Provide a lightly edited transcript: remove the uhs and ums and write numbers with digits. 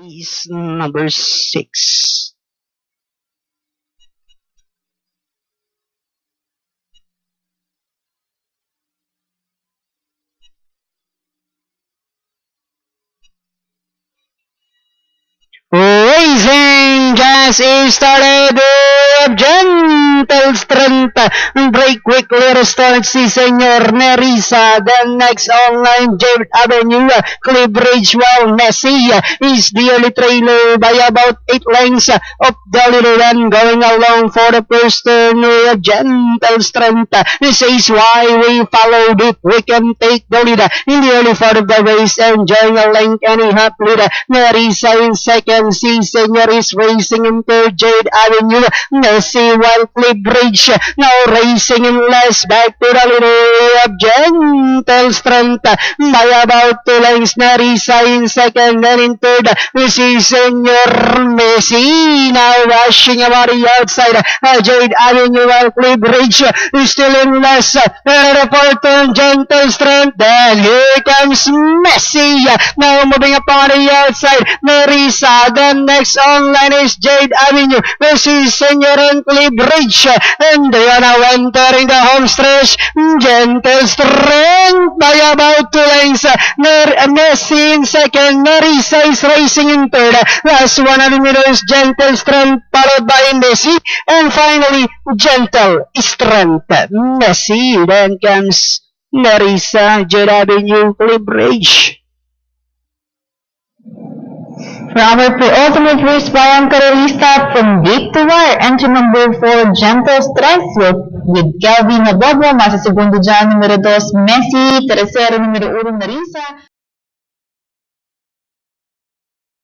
is number 6. Racing just is started with gentle strength. Break quickly restart si Senyor Nerissa. Then next online Jade Avenue. Clibridge while Messi is the early trailer by about 8 lengths of the little one going along for the first turn with gentle strength. This is why we followed it. We can take the lead in the early part of the race, enjoying a length and a half lead. Nerissa in second. Si Senyor is racing in third. Jade Avenue. Messi while Clibridge now racing in last. Back to the little of gentle strength by about 2 lengths. Nerissa in second and in third. Si Senyor Messi now rushing about the outside. Jade Avenue while Clibridge is still in last. The fourth turn, gentle strength. Then here comes Messi now moving up on the outside. Nerissa. Then next online is Jade Avenue. This is Senyor and Clibridge. And they are now entering the home stretch. Gentle strength by about 2 lengths. Messi in second. Nerissa is racing in third. Last 100 meters, gentle strength followed by Messi. And finally, gentle strength. Messi. Then comes Nerissa, Jade Avenue, Clibridge. For our pre-ultimate race by Carolista from gate to wire, entry number 4, Gentle Strength with Kelvin Nabobo, nasa segundo dyan, numero 2, Messi, tercero, numero 1, Nerissa.